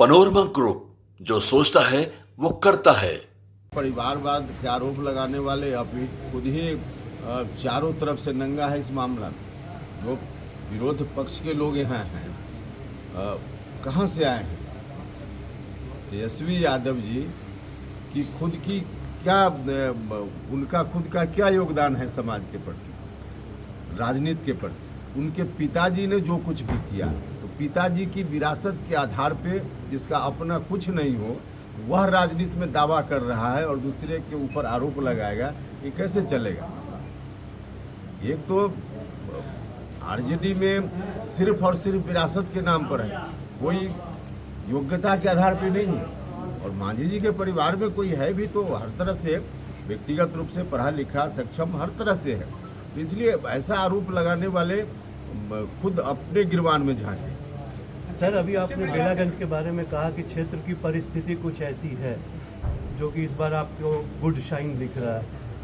Panorama group, जो सोचता है वो करता है। परिवारवाद के आरोप लगाने वाले अभी खुद ही चारों तरफ से नंगा है इस मामला में। जो विरोध पक्ष के लोग यहाँ हैं, कहाँ से आए हैं? तेजस्वी यादव जी की खुद की क्या, उनका खुद का क्या योगदान है समाज के प्रति, राजनीति के प्रति? उनके पिताजी ने जो कुछ भी किया, तो पिताजी की विरासत के आधार पे जिसका अपना कुछ नहीं हो, वह राजनीति में दावा कर रहा है और दूसरे के ऊपर आरोप लगाएगा, ये कैसे चलेगा? एक तो आरजेडी में सिर्फ और सिर्फ विरासत के नाम पर है, कोई योग्यता के आधार पे नहीं है। और मांझी जी के परिवार में कोई है भी तो हर तरह से व्यक्तिगत रूप से पढ़ा लिखा सक्षम हर तरह से है, तो इसलिए ऐसा आरोप लगाने वाले खुद अपने गिरबान में झांके। सर, अभी आपने बेलागंज के बारे में कहा कि क्षेत्र की परिस्थिति कुछ ऐसी है जो कि इस बार आपको गुड शाइन दिख रहा है।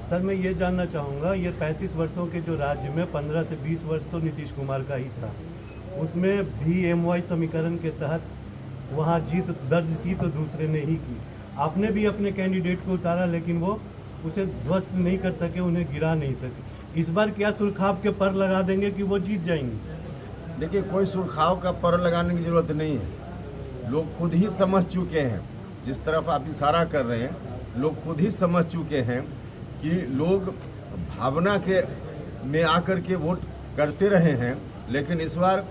सर, मैं ये जानना चाहूँगा, ये 35 वर्षों के जो राज्य में 15 से 20 वर्ष तो नीतीश कुमार का ही था, उसमें भी MY समीकरण के तहत वहाँ जीत दर्ज की तो दूसरे ने ही की। आपने भी अपने कैंडिडेट को उतारा, लेकिन वो उसे ध्वस्त नहीं कर सके, उन्हें गिरा नहीं सके। इस बार क्या सुरखाव के पर लगा देंगे कि वो जीत जाएंगे? देखिए, कोई सुरखाव का पर लगाने की जरूरत नहीं है। लोग खुद ही समझ चुके हैं, जिस तरफ आप इशारा कर रहे हैं, लोग खुद ही समझ चुके हैं कि लोग भावना के में आकर के वोट करते रहे हैं, लेकिन इस बार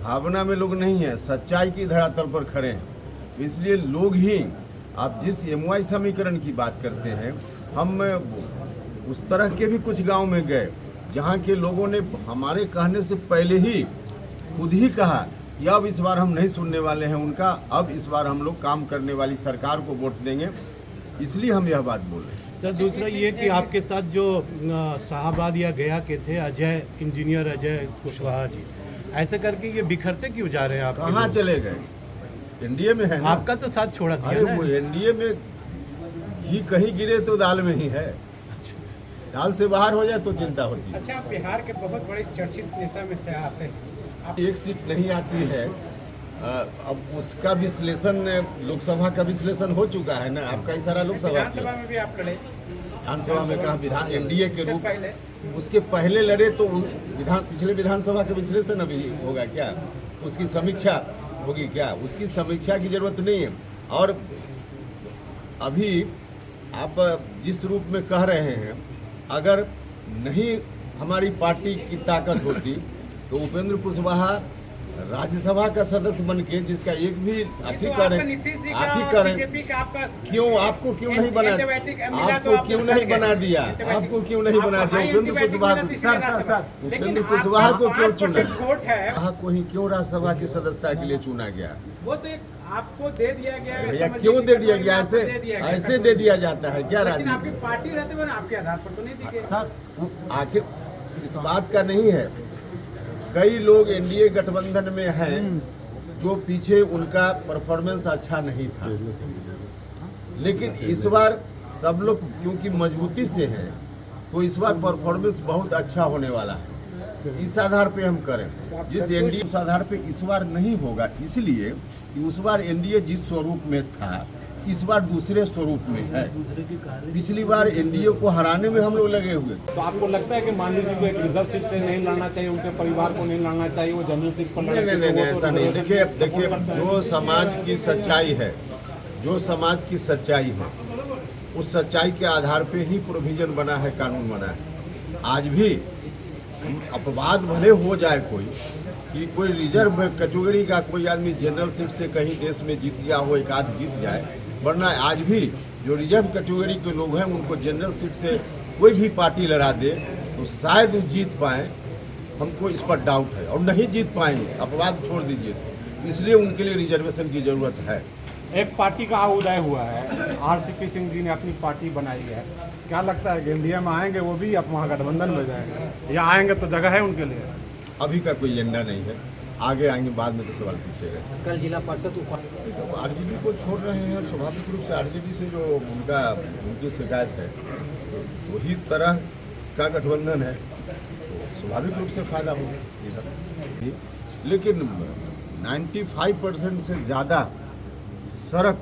भावना में लोग नहीं हैं, सच्चाई की धरातल पर खड़े हैं। इसलिए लोग ही, आप जिस MY समीकरण की बात करते हैं, हम उस तरह के भी कुछ गांव में गए जहां के लोगों ने हमारे कहने से पहले ही खुद ही कहा कि अब इस बार हम नहीं सुनने वाले हैं उनका, अब इस बार हम लोग काम करने वाली सरकार को वोट देंगे। इसलिए हम यह बात बोल रहे हैं। सर, दूसरा ये कि आपके साथ जो शाहबाद या गया के थे अजय, इंजीनियर अजय कुशवाहा जी, ऐसे करके ये बिखरते क्यों जा रहे हैं? आप कहाँ चले गए? एनडीए में है ना? आपका तो साथ छोड़ा था। अरे वो एनडीए में ही कहीं गिरे तो दाल में ही है, दाल से बाहर हो जाए तो चिंता होती है। अच्छा, आप बिहार के बहुत बड़े चर्चित नेता में से आते हैं, एक सीट नहीं आती है, अब उसका विश्लेषण, लोकसभा का विश्लेषण हो चुका है ना। आपका इशारा लोकसभा विधानसभा में भी आप लड़े, विधानसभा में कहा विधान एनडीए के रूप, उसके पहले लड़े तो पिछले विधानसभा का विश्लेषण अभी होगा क्या? उसकी समीक्षा होगी क्या? उसकी समीक्षा की जरूरत नहीं है। और अभी आप जिस रूप में कह रहे हैं, अगर नहीं हमारी पार्टी की ताकत होती तो उपेंद्र कुशवाहा राज्यसभा का सदस्य बन के, जिसका एक भी आप ही करें, क्यों आपको क्यों नहीं बना, आपको क्यों नहीं बना दिया, आपको क्यों नहीं बना दिया उपेंद्र कुशवाहा को? सर उपेंद्र कुशवाहा को क्यों चुना? कहा को ही क्यों राज्यसभा की सदस्यता के लिए चुना गया? वो तो एक आपको दे दिया गया है। भैया, क्यों दे दिया गया? ऐसे दे दिया जाता है क्या? लेकिन आपकी पार्टी रहते हुए आपके आधार पर तो नहीं दी गई। सर, आखिर इस बात का नहीं है, कई लोग एनडीए गठबंधन में हैं जो पीछे उनका परफॉर्मेंस अच्छा नहीं था, लेकिन इस बार सब लोग क्योंकि मजबूती से हैं, तो इस बार परफॉर्मेंस बहुत अच्छा होने वाला है। इस आधार पे हम करें, जिस एनडीए उस आधार पे इस बार नहीं होगा, इसलिए कि उस बार एनडीए जिस स्वरूप में था, इस बार दूसरे स्वरूप में है। पिछली बार एनडीए को हराने में हम लोग लगे हुए। तो आपको लगता है कि मांझी जी को एक रिजर्व सीट से नहीं लड़ना चाहिए, उनके परिवार को नहीं लड़ना चाहिए, वो जनरल सीट पर लड़े? नहीं, ऐसा नहीं। देखिए, जो समाज की सच्चाई है, जो समाज की सच्चाई है, उस सच्चाई के आधार पे ही प्रोविजन बना है, कानून बना है। आज भी अपवाद भले हो जाए कोई कि कोई रिजर्व कैटेगरी का कोई आदमी जनरल सीट से कहीं देश में जीत गया हो, एक आध जीत जाए, वरना आज भी जो रिजर्व कैटेगरी के लोग हैं उनको जनरल सीट से कोई भी पार्टी लड़ा दे तो शायद वो जीत पाए। हमको इस पर डाउट है, और नहीं जीत पाएंगे, अपवाद छोड़ दीजिए, इसलिए उनके लिए रिजर्वेशन की जरूरत है। एक पार्टी का उदय हुआ है, RCP सिंह जी ने अपनी पार्टी बनाई है, क्या लगता है कि एनडीए में आएंगे वो भी, आप महागठबंधन में जाएंगे, या आएंगे तो जगह है उनके लिए? अभी का कोई एजेंडा नहीं है, आगे आएंगे, बाद में तो सवाल पूछेगा। कल जिला परिषद आरजेडी को छोड़ रहे हैं, स्वाभाविक रूप से आरजेडी से जो उनकी शिकायत है, वही तरह का गठबंधन है, तो स्वाभाविक रूप से फायदा होगा। लेकिन 95% से ज़्यादा सड़क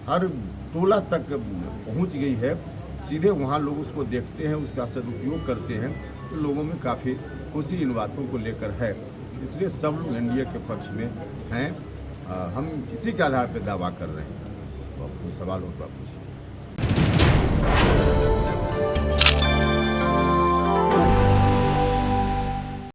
हर टोला तक पहुंच गई है। सीधे वहाँ लोग उसको देखते हैं, उसका सदुपयोग करते हैं, तो लोगों में काफ़ी खुशी इन बातों को लेकर है। इसलिए सब लोग एनडीए के पक्ष में हैं। हम इसी के आधार पर दावा कर रहे हैं। तो आपको सवाल हो तो आप पूछिए।